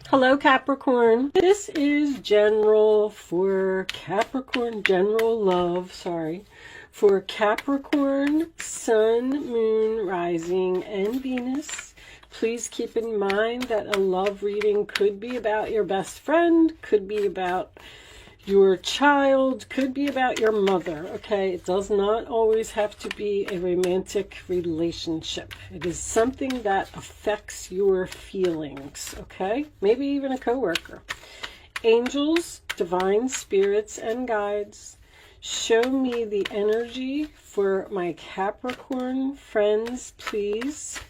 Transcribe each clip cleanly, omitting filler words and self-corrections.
Hello, Capricorn. This is general for Capricorn, general love, for Capricorn, Sun, Moon, Rising, and Venus. Please keep in mind that a love reading could be about your best friend, could be about your child, could be about your mother, okay? It does not always have to be a romantic relationship. It is something that affects your feelings, okay? Maybe even a coworker. Angels, divine spirits, and guides, show me the energy for my Capricorn friends, please,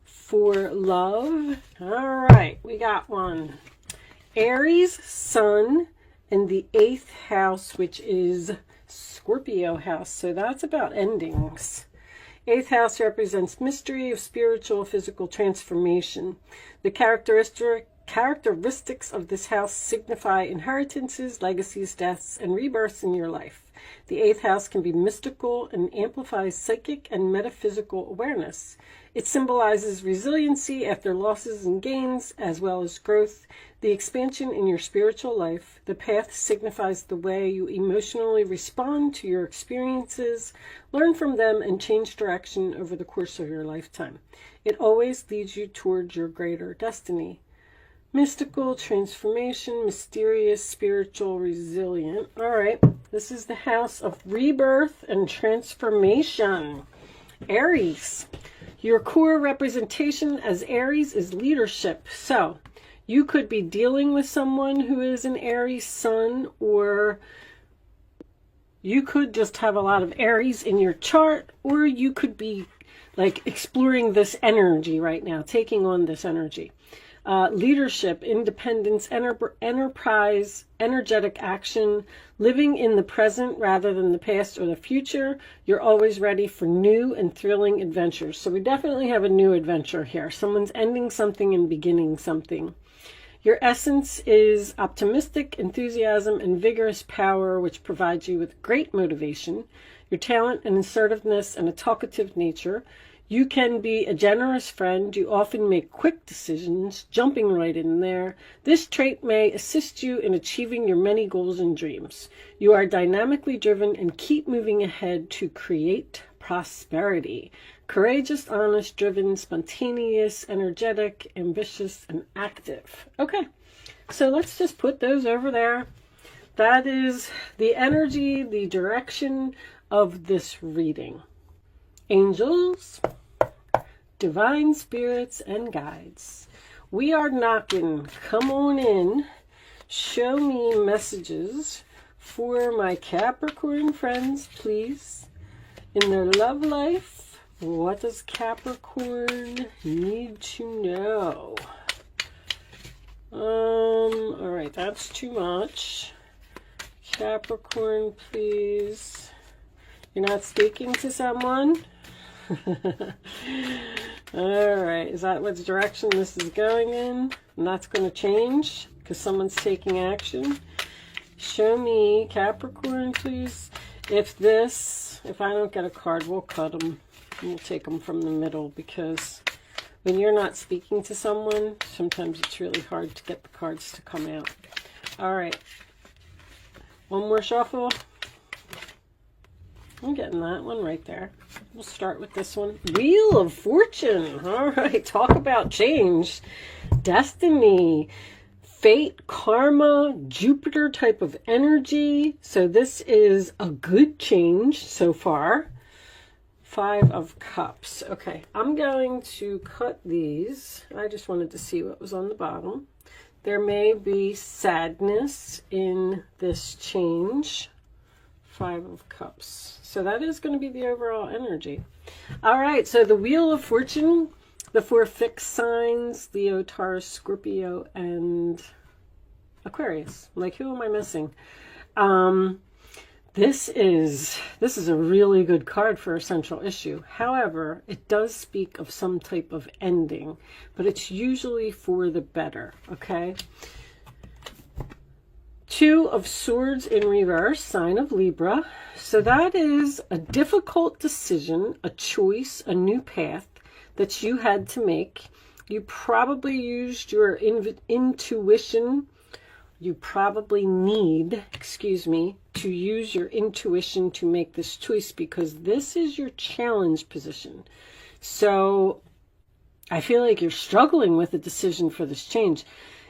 for love. All right, we got one. Aries, Sun, in the 8th house, which is Scorpio house. So that's about endings. 8th house represents mystery of spiritual, physical transformation. The characteristics of this house signify inheritances, legacies, deaths, and rebirths in your life. The 8th house can be mystical and amplifies psychic and metaphysical awareness. It symbolizes resiliency after losses and gains, as well as growth, the expansion in your spiritual life. The path signifies the way you emotionally respond to your experiences, learn from them, and change direction over the course of your lifetime. It always leads you towards your greater destiny. Mystical, transformation, mysterious, spiritual, resilient. All right, this is the house of rebirth and transformation. Aries. Your core representation as Aries is leadership. So you could be dealing with someone who is an Aries sun, or you could just have a lot of Aries in your chart, or you could be like exploring this energy right now, taking on this energy. Leadership, independence, enterprise, energetic action, living in the present rather than the past or the future. You're always ready for new and thrilling adventures. So we definitely have a new adventure here. Someone's ending something and beginning something. Your essence is optimistic, enthusiasm, and vigorous power, which provides you with great motivation. Your talent and assertiveness and a talkative nature. You can be a generous friend. You often make quick decisions, jumping right in there. This trait may assist you in achieving your many goals and dreams. You are dynamically driven and keep moving ahead to create prosperity. Courageous, honest, driven, spontaneous, energetic, ambitious, and active. Okay, so let's just put those over there. That is the energy, the direction of this reading. Angels, divine spirits, and guides. We are knocking. Come on in. Show me messages for my Capricorn friends, please. In their love life, what does Capricorn need to know? All right, that's too much. Capricorn, please. You're not speaking to someone? All right, is that what direction this is going in? And that's going to change because someone's taking action. Show me, Capricorn, please. If I don't get a card, we'll cut them. We'll take them from the middle, because when you're not speaking to someone, sometimes it's really hard to get the cards to come out. All right, one more shuffle. I'm getting that one right there. We'll start with this one. Wheel of Fortune. All right, talk about change. Destiny, fate, karma, Jupiter type of energy. So this is a good change so far. 5 of Cups. Okay, I'm going to cut these. I just wanted to see what was on the bottom. There may be sadness in this change. 5 of Cups. So that is going to be the overall energy. All right, so the Wheel of Fortune, the 4 fixed signs, Leo, Taurus, Scorpio, and Aquarius. Like, who am I missing? This is a really good card for a central issue. However, it does speak of some type of ending, but it's usually for the better, okay? 2 of Swords in reverse, sign of Libra. So that is a difficult decision, a choice, a new path that you had to make. You probably used your intuition. You probably need, excuse me, to use your intuition to make this choice, because this is your challenge position. So I feel like you're struggling with a decision for this change.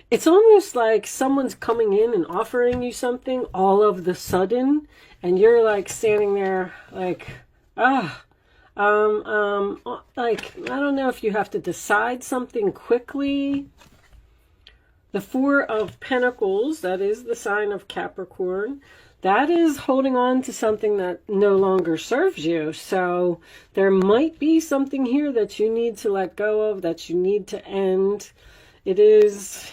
It's almost like someone's coming in and offering you something all of the sudden, and you're like standing there like, like, I don't know if you have to decide something quickly. The Four of Pentacles, that is the sign of Capricorn, that is holding on to something that no longer serves you. So there might be something here that you need to let go of, that you need to end. It is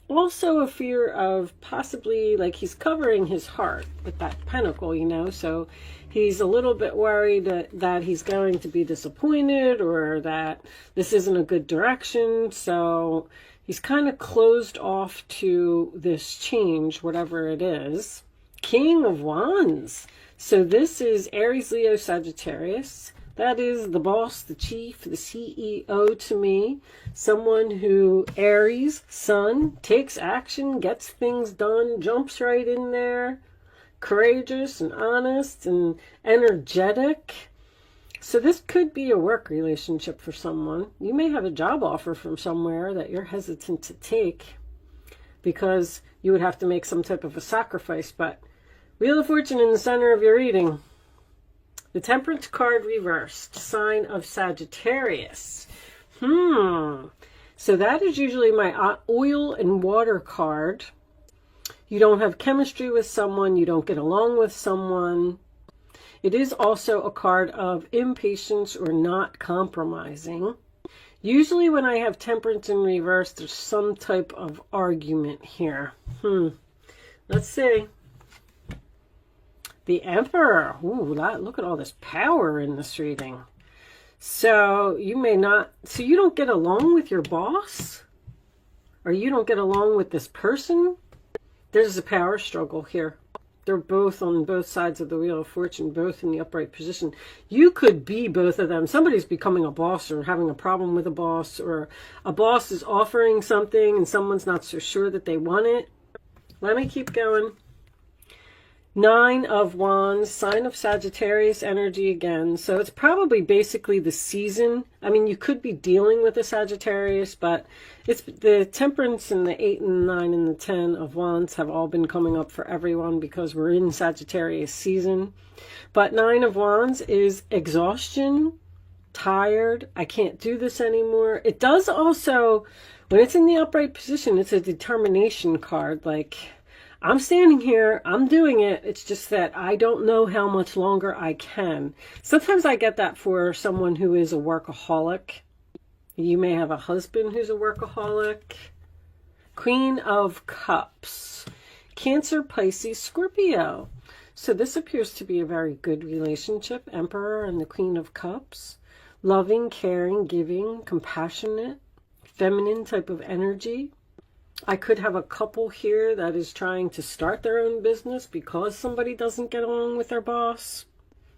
also a fear of possibly, like, he's covering his heart with that pentacle, you know, so he's a little bit worried that he's going to be disappointed, or that this isn't a good direction. So he's kind of closed off to this change, whatever it is. King of Wands. So this is Aries, Leo, Sagittarius. That is the boss, the chief, the CEO to me. Someone who, Aries, sun, takes action, gets things done, jumps right in there. Courageous and honest and energetic. So this could be a work relationship for someone. You may have a job offer from somewhere that you're hesitant to take because you would have to make some type of a sacrifice. But Wheel of Fortune in the center of your reading. The Temperance card reversed, sign of Sagittarius. So that is usually my oil and water card. You don't have chemistry with someone, you don't get along with someone. It is also a card of impatience or not compromising. Usually when I have Temperance in reverse, there's some type of argument here. Let's see. The Emperor. Ooh, look at all this power in this reading. So you may not, so you don't get along with your boss? Or you don't get along with this person? There's a power struggle here. They're both on both sides of the Wheel of Fortune, both in the upright position. You could be both of them. Somebody's becoming a boss or having a problem with a boss, or a boss is offering something and someone's not so sure that they want it. Let me keep going. Nine of Wands, sign of Sagittarius energy again. So it's probably basically the season. I mean, you could be dealing with a Sagittarius, but it's the Temperance and the 8 and 9 and the 10 of Wands have all been coming up for everyone because we're in Sagittarius season. But Nine of Wands is exhaustion, tired, I can't do this anymore. It does also, when it's in the upright position, it's a determination card, like, I'm standing here, I'm doing it, it's just that I don't know how much longer I can. Sometimes I get that for someone who is a workaholic. You may have a husband who's a workaholic. Queen of Cups. Cancer, Pisces, Scorpio. So this appears to be a very good relationship. Emperor and the Queen of Cups. Loving, caring, giving, compassionate, feminine type of energy. I could have a couple here that is trying to start their own business because somebody doesn't get along with their boss.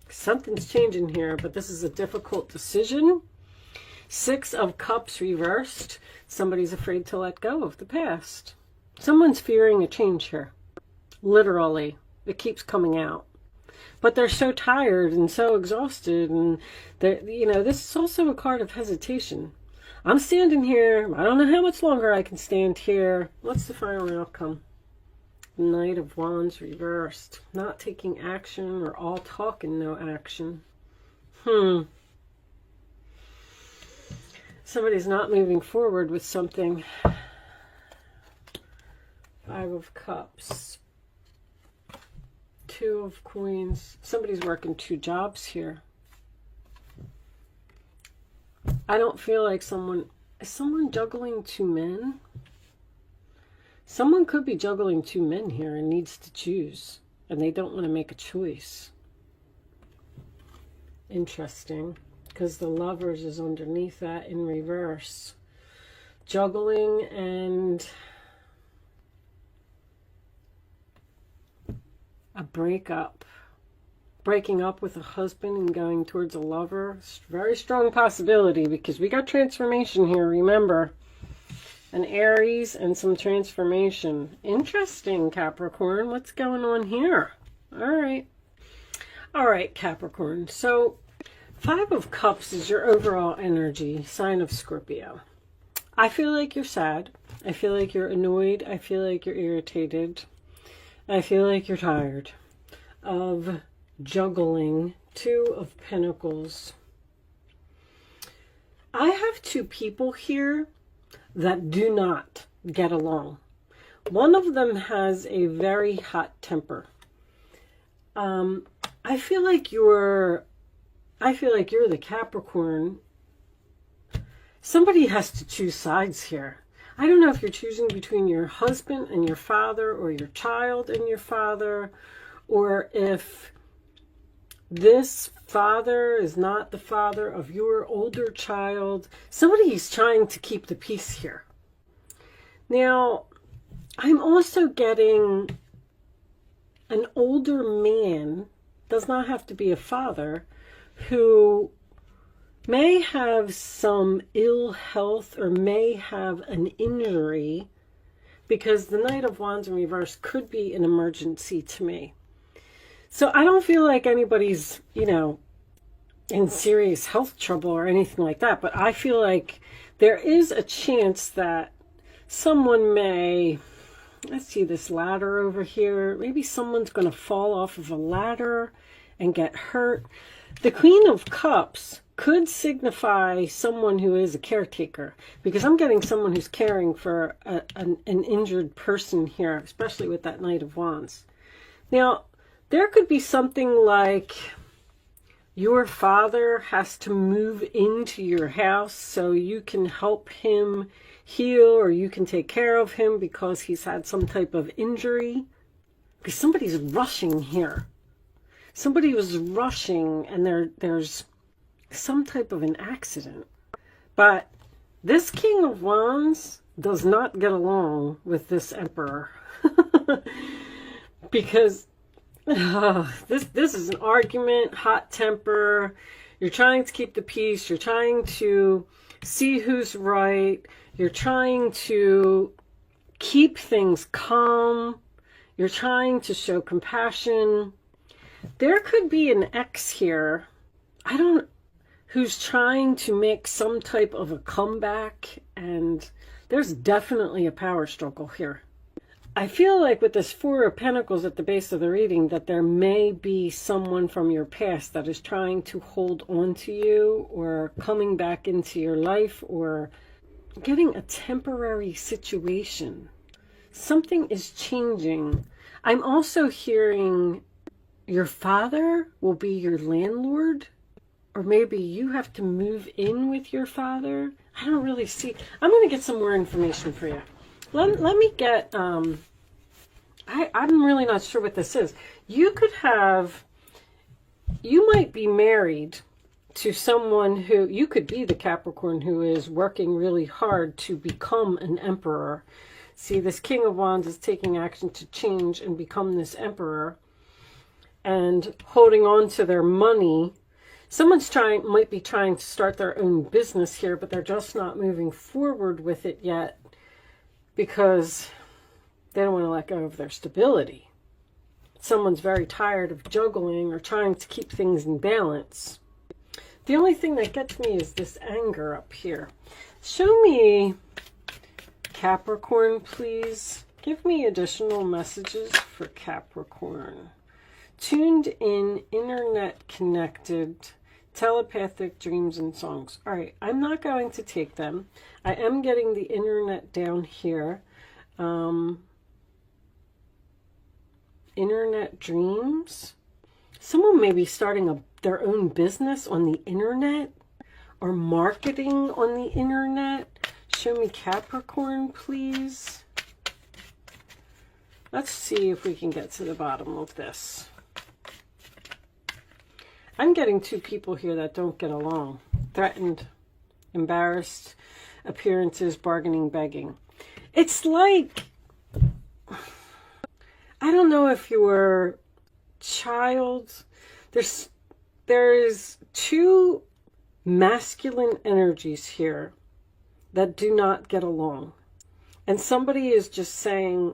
Something's changing here, but this is a difficult decision. Six of Cups reversed. Somebody's afraid to let go of the past. Someone's fearing a change here. Literally. It keeps coming out. But they're so tired and so exhausted, and you know, this is also a card of hesitation. I'm standing here. I don't know how much longer I can stand here. What's the final outcome? Knight of Wands reversed. Not taking action, or all talk and no action. Somebody's not moving forward with something. Five of Cups. Two of Coins. Somebody's working two jobs here. I don't feel like is someone juggling two men? Someone could be juggling two men here and needs to choose, and they don't want to make a choice. Interesting, because the Lovers is underneath that in reverse. Juggling and a breakup. breaking up with a husband and going towards a lover. It's a very strong possibility because we got transformation here, remember. An Aries and some transformation. Interesting, Capricorn. What's going on here? All right. All right, Capricorn. So, 5 of Cups is your overall energy, sign of Scorpio. I feel like you're sad. I feel like you're annoyed. I feel like you're irritated. I feel like you're tired of juggling 2 of Pentacles. I have 2 people here that do not get along. One of them has a very hot temper. I feel like you're the Capricorn. Somebody has to choose sides here. I don't know if you're choosing between your husband and your father, or your child and your father, or if this father is not the father of your older child. Somebody's trying to keep the peace here. Now, I'm also getting an older man, does not have to be a father, who may have some ill health or may have an injury, because the Knight of Wands in reverse could be an emergency to me. So I don't feel like anybody's, in serious health trouble or anything like that, but I feel like there is a chance that someone may, let's see this ladder over here, maybe someone's going to fall off of a ladder and get hurt. The Queen of Cups could signify someone who is a caretaker, because I'm getting someone who's caring for an injured person here, especially with that Knight of Wands. Now, there could be something like your father has to move into your house so you can help him heal, or you can take care of him because he's had some type of injury. Because somebody's rushing here. Somebody was rushing and there's some type of an accident. But this King of Wands does not get along with this Emperor. Because this is an argument, hot temper. You're trying to keep the peace. You're trying to see who's right. You're trying to keep things calm. You're trying to show compassion. There could be an ex here, who's trying to make some type of a comeback, and there's definitely a power struggle here. I feel like with this 4 of Pentacles at the base of the reading that there may be someone from your past that is trying to hold on to you, or coming back into your life, or getting a temporary situation. Something is changing. I'm also hearing your father will be your landlord, or maybe you have to move in with your father. I don't really see. I'm going to get some more information for you. Let me get, I'm really not sure what this is. You might be married to someone who, you could be the Capricorn who is working really hard to become an emperor. See, this King of Wands is taking action to change and become this emperor and holding on to their money. Someone's might be trying to start their own business here, but they're just not moving forward with it yet, because they don't want to let go of their stability. Someone's very tired of juggling or trying to keep things in balance. The only thing that gets me is this anger up here. Show me, Capricorn, please. Give me additional messages for Capricorn. Tuned in, internet connected, telepathic dreams and songs. All right, I'm not going to take them. I am getting the internet down here. Internet dreams. Someone may be starting their own business on the internet, or marketing on the internet. Show me Capricorn, please. Let's see if we can get to the bottom of this. I'm getting 2 people here that don't get along. Threatened, embarrassed, appearances, bargaining, begging. It's like, I don't know if your child, There's two masculine energies here that do not get along. And somebody is just saying,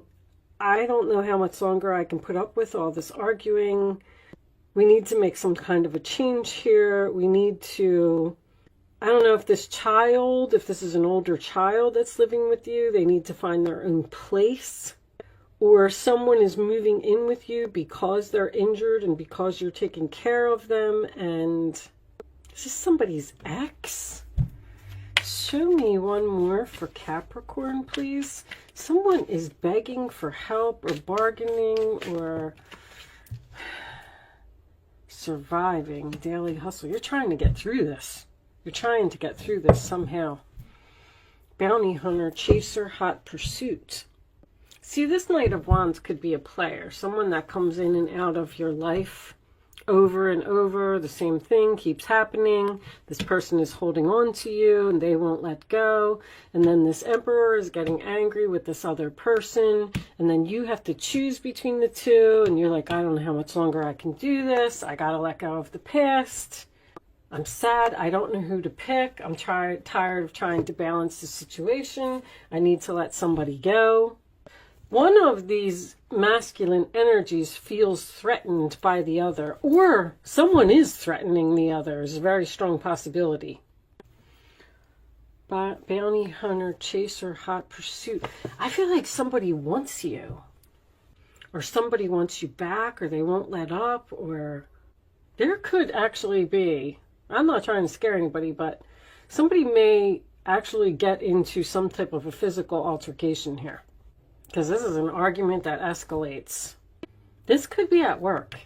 I don't know how much longer I can put up with all this arguing. We need to make some kind of a change here. We need to, I don't know if this child, if this is an older child that's living with you, they need to find their own place. Or someone is moving in with you because they're injured and because you're taking care of them. And is this somebody's ex? Show me one more for Capricorn, please. Someone is begging for help or bargaining or surviving daily hustle. You're trying to get through this. You're trying to get through this somehow. Bounty hunter, chaser, hot pursuit. See, this Knight of Wands could be a player. Someone that comes in and out of your life over and over. The same thing keeps happening. This person is holding on to you and they won't let go. And then this Emperor is getting angry with this other person. And then you have to choose between the two. And you're like, I don't know how much longer I can do this. I got to let go of the past. I'm sad. I don't know who to pick. I'm tired of trying to balance the situation. I need to let somebody go. One of these masculine energies feels threatened by the other, or someone is threatening the other. Is a very strong possibility. Bounty hunter, chaser, hot pursuit. I feel like somebody wants you, or somebody wants you back, or they won't let up, or there could actually be, I'm not trying to scare anybody, but somebody may actually get into some type of a physical altercation here. Because this is an argument that escalates. This could be at work.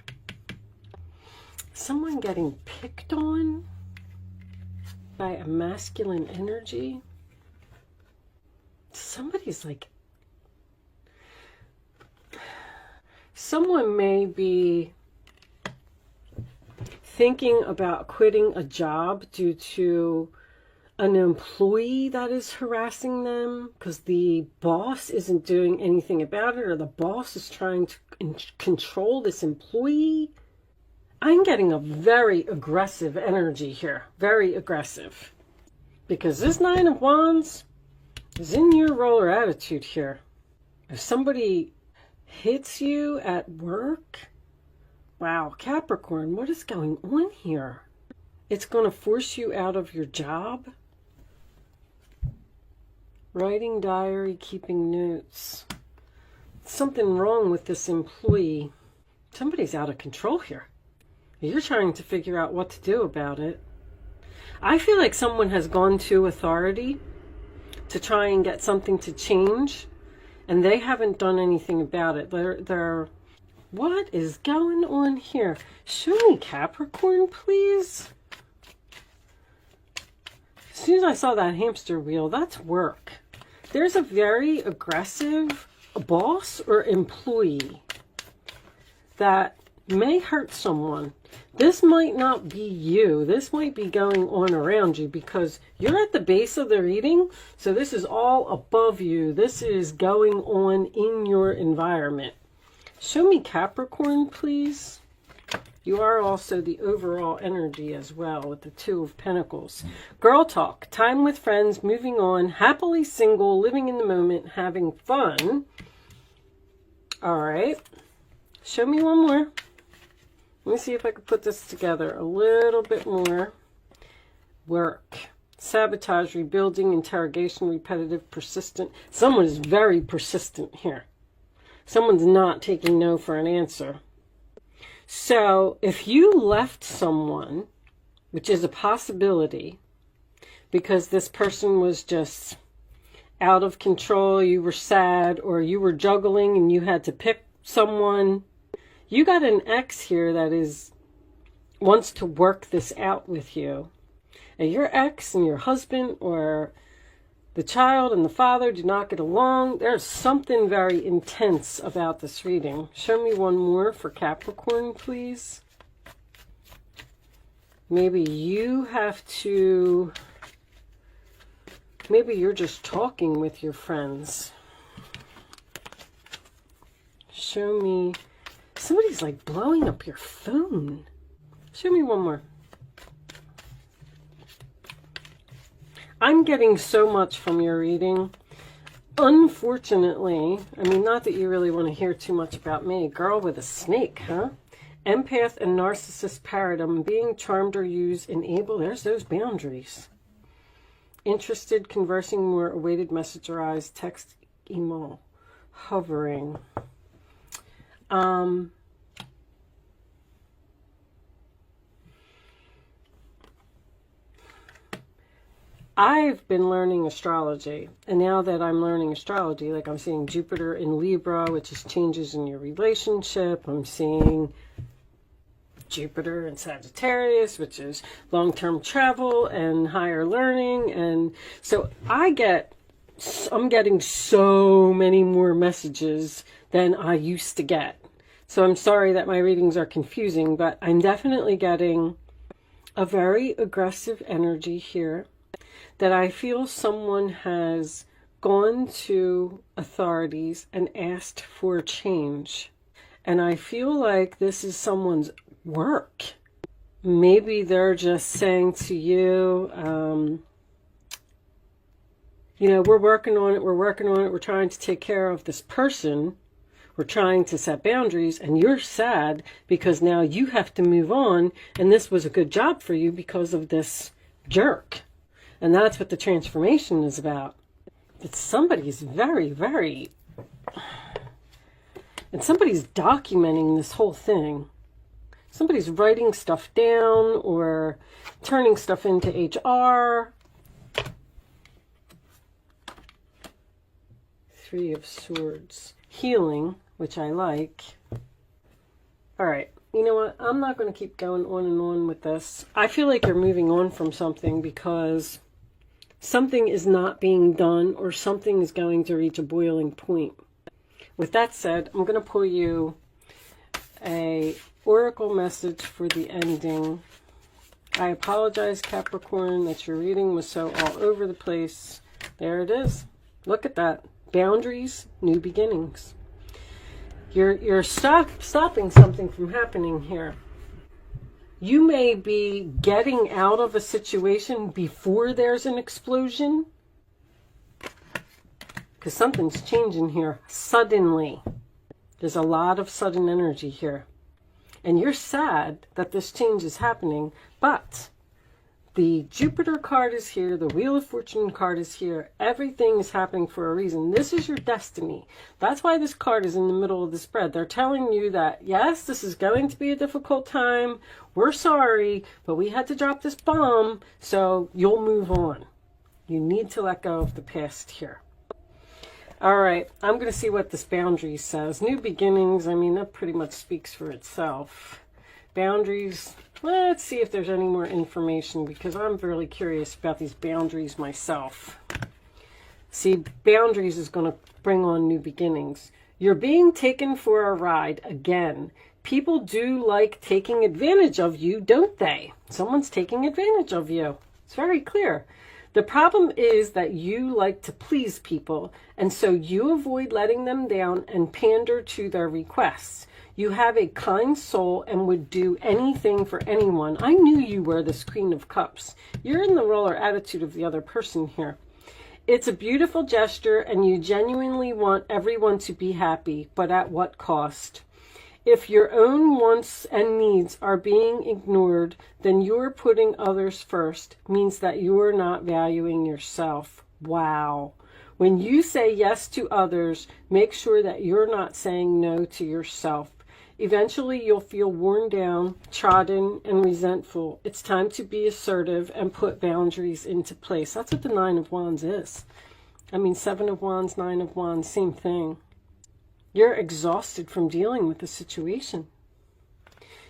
Someone getting picked on by a masculine energy. Somebody's like... Someone may be thinking about quitting a job due to an employee that is harassing them because the boss isn't doing anything about it, or the boss is trying to control this employee. I'm getting a very aggressive energy here. Very aggressive. Because this Nine of Wands is in your roller attitude here. If somebody hits you at work, wow, Capricorn, what is going on here? It's going to force you out of your job. Writing diary, keeping notes. Something wrong with this employee. Somebody's out of control here. You're trying to figure out what to do about it. I feel like someone has gone to authority to try and get something to change, and they haven't done anything about it. What is going on here? Show me Capricorn, please. As soon as I saw that hamster wheel, that's work. There's a very aggressive boss or employee that may hurt someone. This might not be you. This might be going on around you because you're at the base of the reading. So this is all above you. This is going on in your environment. Show me Capricorn, please. You are also the overall energy as well with the Two of Pentacles. Girl talk, time with friends, moving on, happily single, living in the moment, having fun. All right. Show me one more. Let me see if I can put this together a little bit more. Work, sabotage, rebuilding, interrogation, repetitive, persistent. Someone is very persistent here. Someone's not taking no for an answer. So if you left someone, which is a possibility, because this person was just out of control, you were sad, or you were juggling and you had to pick someone, you got an ex here that wants to work this out with you. And your ex and your husband or the child and the father do not get along. There's something very intense about this reading. Show me one more for Capricorn, please. Maybe you have to... Maybe you're just talking with your friends. Show me... Somebody's like blowing up your phone. Show me one more. I'm getting so much from your reading. Unfortunately, I mean, not that you really want to hear too much about me. Girl with a snake, huh? Empath and narcissist paradigm, being charmed or used, enable. There's those boundaries. Interested, conversing more, awaited message arise, text, email, hovering. I've been learning astrology, and now that I'm learning astrology, like I'm seeing Jupiter in Libra, which is changes in your relationship. I'm seeing Jupiter in Sagittarius, which is long-term travel and higher learning. And so I'm getting so many more messages than I used to get. So I'm sorry that my readings are confusing, but I'm definitely getting a very aggressive energy here, that I feel someone has gone to authorities and asked for change. And I feel like this is someone's work. Maybe they're just saying to you, you know, we're working on it, we're trying to take care of this person, we're trying to set boundaries, and you're sad because now you have to move on, and this was a good job for you because of this jerk. And that's what the transformation is about. That somebody's very, and somebody's documenting this whole thing. Somebody's writing stuff down or turning stuff into HR. Three of Swords. Healing, which I like. All right. You know what? I'm not going to keep going on and on with this. I feel like you're moving on from something because something is not being done, or something is going to reach a boiling point. With that said, I'm going to pull you a oracle message for the ending. I apologize, Capricorn, that your reading was so all over the place. There it is. Look at that. Boundaries, new beginnings. You're stopping something from happening here. You may be getting out of a situation before there's an explosion, because something's changing here suddenly. There's a lot of sudden energy here. And you're sad that this change is happening, but the Jupiter card is here, the Wheel of Fortune card is here. Everything is happening for a reason. This is your destiny. That's why this card is in the middle of the spread. They're telling you that, yes, this is going to be a difficult time. We're sorry, but we had to drop this bomb, so you'll move on. You need to let go of the past here. All right, I'm going to see what this boundary says. New beginnings, I mean, that pretty much speaks for itself. Boundaries, let's see if there's any more information, because I'm really curious about these boundaries myself. See, boundaries is going to bring on new beginnings. You're being taken for a ride again. People do like taking advantage of you, don't they? Someone's taking advantage of you. It's very clear. The problem is that you like to please people, and so you avoid letting them down and pander to their requests. You have a kind soul and would do anything for anyone. I knew you were this Queen of Cups. You're in the role or attitude of the other person here. It's a beautiful gesture, and you genuinely want everyone to be happy, but at what cost? If your own wants and needs are being ignored, then you're putting others first, means that you're not valuing yourself. Wow. When you say yes to others, make sure that you're not saying no to yourself. Eventually, you'll feel worn down, trodden, and resentful. It's time to be assertive and put boundaries into place. That's what the Nine of Wands is. I mean, Seven of Wands, Nine of Wands, same thing. You're exhausted from dealing with the situation.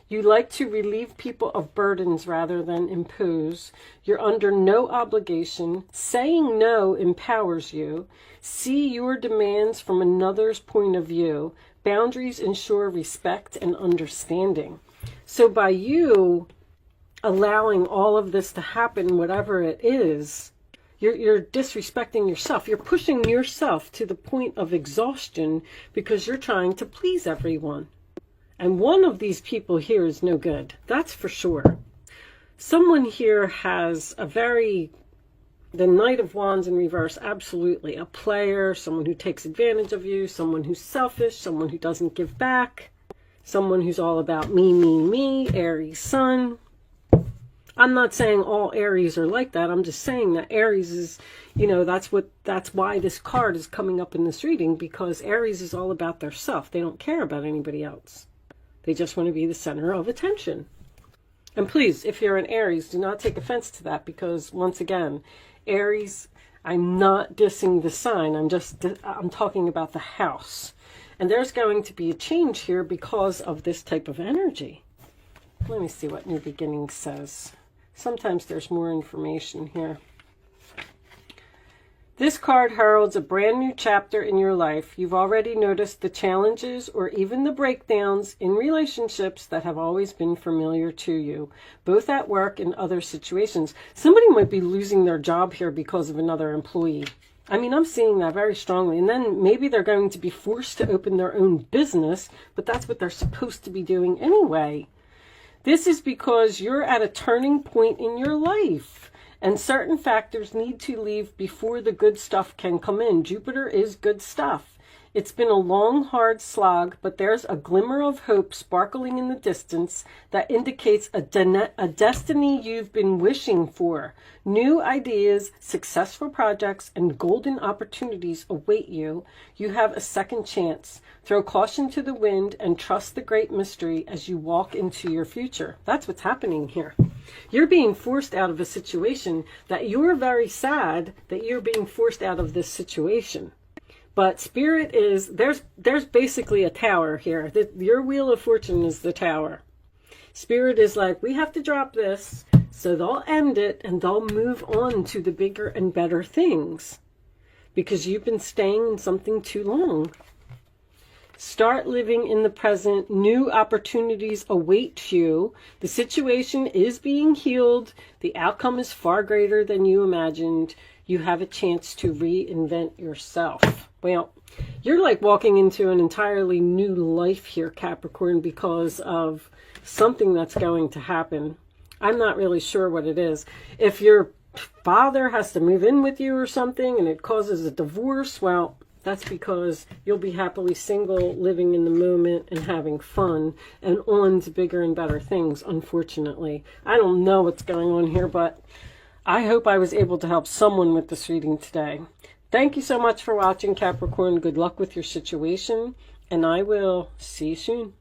You like to relieve people of burdens rather than impose. You're under no obligation. Saying no empowers you. See your demands from another's point of view. Boundaries ensure respect and understanding. So by you allowing all of this to happen, whatever it is, you're disrespecting yourself. You're pushing yourself to the point of exhaustion because you're trying to please everyone. And one of these people here is no good. That's for sure. Someone here has the Knight of Wands in reverse, absolutely. A player, someone who takes advantage of you, someone who's selfish, someone who doesn't give back, someone who's all about me, me, me, Aries sun. I'm not saying all Aries are like that. I'm just saying that Aries is, that's why this card is coming up in this reading, because Aries is all about their self. They don't care about anybody else. They just want to be the center of attention. And please, if you're an Aries, do not take offense to that, because once again, Aries, I'm not dissing the sign. I'm talking about the house. And there's going to be a change here because of this type of energy. Let me see what New Beginning says. Sometimes there's more information here. This card heralds a brand new chapter in your life. You've already noticed the challenges or even the breakdowns in relationships that have always been familiar to you, both at work and other situations. Somebody might be losing their job here because of another employee. I mean, I'm seeing that very strongly. And then maybe they're going to be forced to open their own business, but that's what they're supposed to be doing anyway. This is because you're at a turning point in your life. And certain factors need to leave before the good stuff can come in. Jupiter is good stuff. It's been a long, hard slog, but there's a glimmer of hope sparkling in the distance that indicates a destiny you've been wishing for. New ideas, successful projects, and golden opportunities await you. You have a second chance. Throw caution to the wind and trust the great mystery as you walk into your future. That's what's happening here. You're being forced out of a situation that you're very sad that you're being forced out of this situation. But Spirit is, there's basically a tower here. Your Wheel of Fortune is the tower. Spirit is like, we have to drop this, so they'll end it and they'll move on to the bigger and better things. Because you've been staying in something too long. Start living in the present. New opportunities await you. The situation is being healed. The outcome is far greater than you imagined. You have a chance to reinvent yourself. Well, you're like walking into an entirely new life here, Capricorn, because of something that's going to happen. I'm not really sure what it is. If your father has to move in with you or something and it causes a divorce, well, that's because you'll be happily single, living in the moment and having fun and on to bigger and better things, unfortunately. I don't know what's going on here, but I hope I was able to help someone with this reading today. Thank you so much for watching, Capricorn. Good luck with your situation, and I will see you soon.